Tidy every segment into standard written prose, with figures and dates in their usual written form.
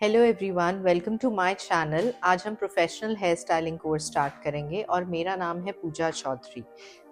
Hello everyone, welcome to my channel. आज हम professional hair styling course start करेंगे और मेरा नाम है पूजा चौधरी।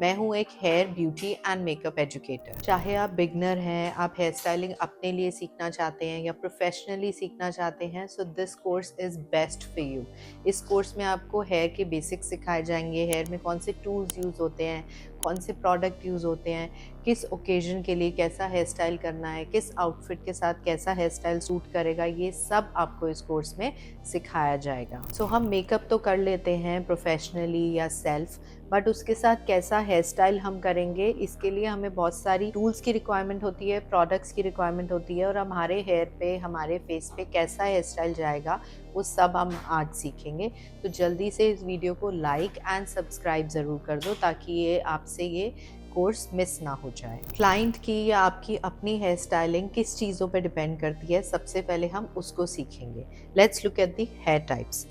मैं हूँ एक hair beauty and makeup educator. चाहे आप बिगनर हैं, आप हेयर स्टाइलिंग अपने लिए सीखना चाहते हैं या प्रोफेशनली सीखना चाहते हैं, so this course is best for you. इस कोर्स में आपको हेयर के बेसिक्स सिखाए जाएंगे, हेयर में कौन से टूल्स यूज़ होते हैं, कौन से प्रोडक्ट यूज़ होते हैं, किस ओकेजन के लिए कैसा हेयर स्टाइल करना है, किस आउटफिट के साथ कैसा हेयर स्टाइल सूट करेगा, ये सब आपको इस कोर्स में सिखाया जाएगा। सो हम मेकअप तो कर लेते हैं प्रोफेशनली या सेल्फ, बट उसके साथ कैसा हेयर स्टाइल हम करेंगे, इसके लिए हमें बहुत सारी टूल्स की रिक्वायरमेंट होती है, प्रोडक्ट्स की रिक्वायरमेंट होती है, और हमारे हेयर पे, हमारे फेस पे कैसा हेयर स्टाइल जाएगा वो सब हम आज सीखेंगे। तो जल्दी से इस वीडियो को लाइक एंड सब्सक्राइब ज़रूर कर दो ताकि ये आपसे ये कोर्स मिस ना हो जाए। क्लाइंट की या आपकी अपनी हेयर स्टाइलिंग किस चीज़ों पे डिपेंड करती है, सबसे पहले हम उसको सीखेंगे। Let's look at the hair types.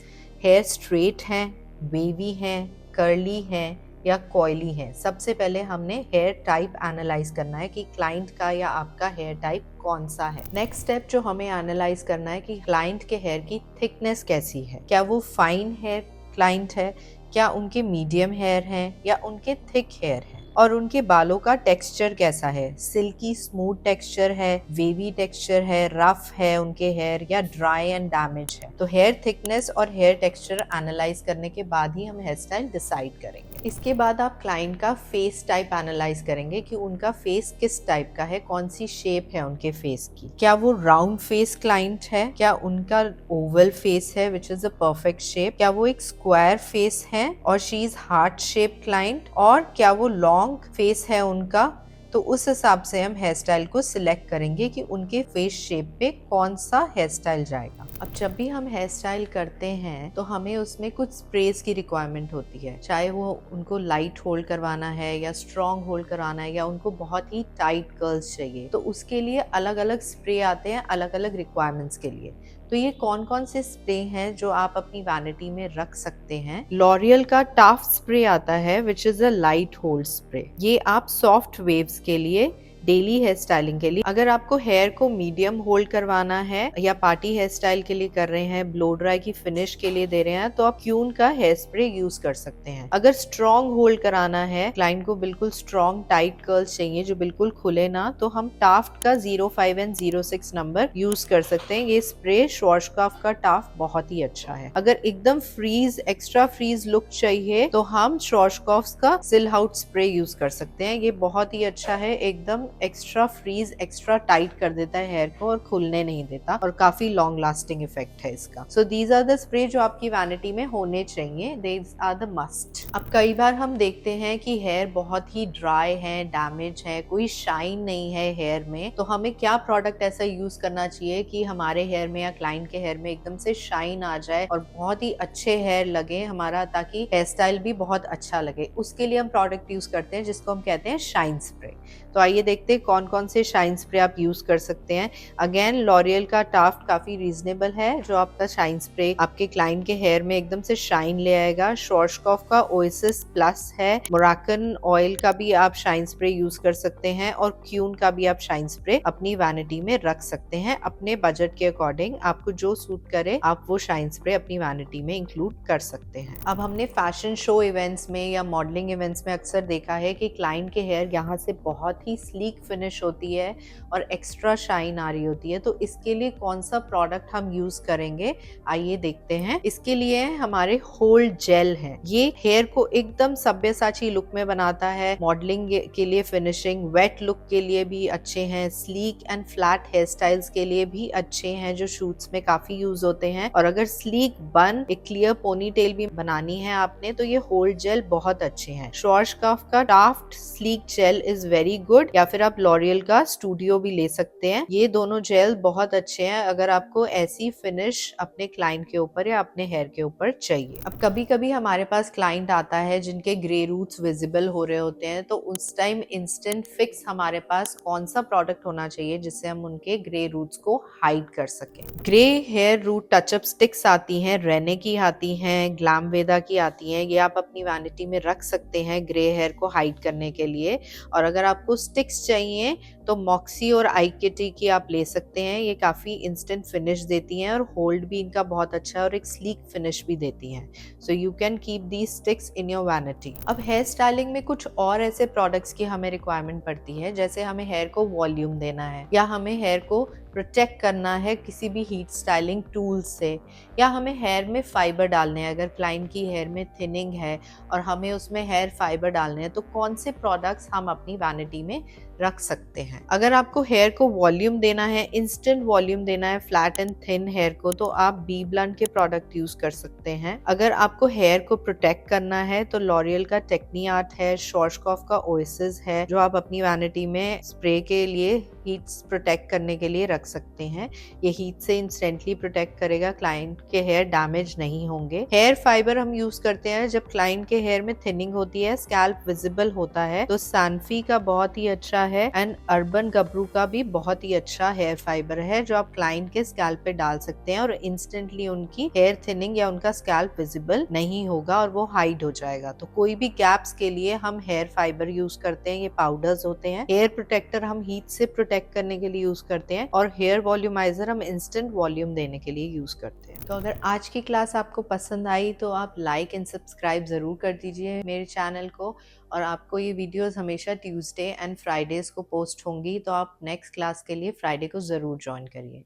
Hair straight हैं, वेवी हैं, कर्ली हैं या कॉयली हैं। सबसे पहले हमने हेयर टाइप एनालाइज करना है कि क्लाइंट का या आपका हेयर टाइप कौन सा है। नेक्स्ट स्टेप जो हमें एनालाइज करना है कि क्लाइंट के हेयर की थिकनेस कैसी है। क्या वो फाइन हेयर क्लाइंट है, क्या उनके मीडियम हेयर हैं या उनके थिक हेयर हैं, और उनके बालों का टेक्सचर कैसा है, सिल्की स्मूथ टेक्सचर है, वेवी टेक्सचर है, रफ है उनके हेयर या ड्राई एंड डैमेज है। तो हेयर थिकनेस और हेयर टेक्सचर एनालाइज करने के बाद ही हम हेयर स्टाइल डिसाइड करेंगे। इसके बाद आप क्लाइंट का फेस टाइप एनालाइज करेंगे कि उनका फेस किस टाइप का है, कौन सी शेप है उनके फेस की। क्या वो राउंड फेस क्लाइंट है, क्या उनका ओवल फेस है which is a perfect shape, क्या वो एक स्क्वायर फेस है और she is heart shape client, और क्या वो लॉन्ग फेस है उनका। तो उस हिसाब से हम हेयर स्टाइल को सिलेक्ट करेंगे कि उनके फेस शेप पे कौन सा हेयर स्टाइल जाएगा। अब जब भी हम हेयर स्टाइल करते हैं तो हमें उसमें कुछ स्प्रेस की रिक्वायरमेंट होती है, चाहे वो उनको लाइट होल्ड करवाना है या स्ट्रॉन्ग होल्ड करवाना है या उनको बहुत ही टाइट कर्ल्स चाहिए, तो उसके लिए अलग अलग स्प्रे आते हैं अलग अलग रिक्वायरमेंट्स के लिए। तो ये कौन कौन से स्प्रे हैं जो आप अपनी वैनिटी में रख सकते हैं। लॉरियल का टाफ्ट स्प्रे आता है which is a light hold spray. ये आप सॉफ्ट वेव्स के लिए, डेली हेयर स्टाइलिंग के लिए, अगर आपको हेयर को मीडियम होल्ड करवाना है या पार्टी हेयर स्टाइल के लिए कर रहे हैं, ब्लो ड्राई की फिनिश के लिए दे रहे हैं, तो आप क्यून का हेयर स्प्रे यूज कर सकते हैं। अगर स्ट्रॉन्ग होल्ड कराना है, क्लाइंट को बिल्कुल स्ट्रॉन्ग टाइट कर्ल्स चाहिए जो बिल्कुल खुले ना, तो हम टाफ्ट का 05 एंड 06 नंबर यूज कर सकते हैं। ये स्प्रे श्वार्ज़कॉफ का टाफ्ट बहुत ही अच्छा है। अगर एकदम फ्रीज, एक्स्ट्रा फ्रीज लुक चाहिए तो हम श्वार्ज़कॉफ का सिलहाउट स्प्रे यूज कर सकते हैं। ये बहुत ही अच्छा है, एकदम एक्स्ट्रा फ्रीज, एक्स्ट्रा टाइट कर देता है हेयर को और खुलने नहीं देता, और काफी लॉन्ग लास्टिंग इफेक्ट है इसका। So these are the spray जो आपकी वैनिटी में होने चाहिए, दीज आर द मस्ट। अब कई बार हम देखते हैं कि हेयर बहुत ही ड्राई है, डैमेज है, कोई शाइन नहीं है हेयर में, तो हमें क्या प्रोडक्ट ऐसा यूज करना चाहिए कि हमारे हेयर में या क्लाइंट के हेयर में एकदम से शाइन आ जाए और बहुत ही अच्छे हेयर लगे हमारा, ताकि हेयर स्टाइल भी बहुत अच्छा लगे। उसके लिए हम प्रोडक्ट यूज करते हैं जिसको हम कहते हैं शाइन स्प्रे। तो आइए देखते हैं कौन कौन से शाइन स्प्रे आप यूज कर सकते हैं। अगेन लॉरियल का टाफ्ट काफी रीजनेबल है, जो आपका शाइन स्प्रे आपके क्लाइंट के हेयर में एकदम से शाइन ले आएगा। श्वार्ज़कॉफ का ओएसिस प्लस है। मोराकन ऑयल का भी आप शाइन स्प्रे यूज कर सकते हैं, और क्यून का भी आप शाइन स्प्रे अपनी वैनिटी में रख सकते हैं। अपने बजट के अकॉर्डिंग आपको जो सूट करे आप वो शाइन स्प्रे अपनी वैनिटी में इंक्लूड कर सकते हैं। अब हमने फैशन शो इवेंट्स में या मॉडलिंग इवेंट्स में अक्सर देखा है कि क्लाइंट के हेयर यहाँ से बहुत ही स्लीक फिनिश होती है और एक्स्ट्रा शाइन आ रही होती है। तो इसके लिए कौन सा प्रोडक्ट हम यूज करेंगे, आइए देखते हैं। इसके लिए हमारे होल्ड जेल है। ये हेयर को एकदम सब्यसाची लुक में बनाता है। मॉडलिंग के लिए, फिनिशिंग, वेट लुक के लिए भी अच्छे हैं, sleek and flat hair styles के लिए भी अच्छे हैं जो शूट्स में काफी यूज होते हैं। और अगर स्लीक बन, एक क्लियर पोनी टेल भी बनानी है आपने, तो ये होल्ड जेल बहुत अच्छे हैं। श्वार्ज़कॉफ का Taft sleek gel is very good, या फिर आप लॉरियल का स्टूडियो भी ले सकते हैं। ये दोनों जेल बहुत अच्छे हैं अगर आपको ऐसी फिनिश अपने क्लाइंट के ऊपर या अपने हेयर के ऊपर चाहिए। अब कभी कभी हमारे पास क्लाइंट आता है जिनके ग्रे रूट्स विजिबल हो रहे होते हैं, तो उस टाइम इंस्टेंट फिक्स हमारे पास कौन सा प्रोडक्ट होना चाहिए जिससे हम उनके ग्रे रूट्स को हाइड कर सकें। Grey hair root touch up sticks आती हैं, रेने की आती हैं, ग्लैमवेदा की आती हैं। ये आप अपनी वैनिटी में रख सकते हैं ग्रे हेयर को हाइड करने के लिए। और अगर आपको स्टिक्स चाहिए तो मॉक्सी और आईकेटी की आप ले सकते हैं। ये काफ़ी इंस्टेंट फिनिश देती हैं और होल्ड भी इनका बहुत अच्छा है और एक स्लीक फिनिश भी देती हैं। So you can keep these sticks in your vanity. अब हेयर स्टाइलिंग में कुछ और ऐसे प्रोडक्ट्स की हमें रिक्वायरमेंट पड़ती है, जैसे हमें हेयर को वॉल्यूम देना है या हमें हेयर को प्रोटेक्ट करना है किसी भी हीट स्टाइलिंग टूल से, या हमें हेयर में फाइबर डालने हैं। अगर क्लाइंट की हेयर में थिनिंग है और हमें उसमें हेयर फाइबर डालने हैं तो कौन से प्रोडक्ट्स हम अपनी वैनिटी में रख सकते हैं। अगर आपको हेयर को वॉल्यूम देना है, इंस्टेंट वॉल्यूम देना है फ्लैट एंड थिन हेयर को, तो आप बी ब्लंट के प्रोडक्ट यूज कर सकते हैं। अगर आपको हेयर को प्रोटेक्ट करना है तो लॉरियल का टेक्नी आर्ट है, शॉर्शकॉफ का ओएसिस है, जो आप अपनी वैनिटी में स्प्रे के लिए हीट प्रोटेक्ट करने के लिए रख सकते हैं। ये हीट से इंस्टेंटली प्रोटेक्ट करेगा, क्लाइंट के हेयर डैमेज नहीं होंगे। हेयर फाइबर हम यूज करते हैं जब क्लाइंट के हेयर में थिनिंग होती है, स्कैल्प विजिबल होता है, तो सैनफी का बहुत ही अच्छा है एंड अर्बन गबरू का भी बहुत ही अच्छा हेयर फाइबर है, जो आप क्लाइंट के स्कैल्प पे डाल सकते हैं और इंस्टेंटली उनकी हेयर थिनिंग या उनका स्कैल्प विजिबल नहीं होगा और वो हाइड हो जाएगा। तो कोई भी गैप्स के लिए हम हेयर फाइबर यूज करते हैं। ये पाउडर्स होते हैं। हेयर प्रोटेक्टर हम हीट से प्रोटेक्ट करने के लिए यूज करते हैं और हेयर वॉल्यूमाइजर हम इंस्टेंट वॉल्यूम देने के लिए यूज करते हैं। तो अगर आज की क्लास आपको पसंद आई तो आप लाइक एंड सब्सक्राइब जरूर कर दीजिए मेरे चैनल को, और आपको ये वीडियोस हमेशा ट्यूसडे एंड फ्राइडेज को पोस्ट होंगी, तो आप नेक्स्ट क्लास के लिए फ्राइडे को ज़रूर ज्वाइन करिए।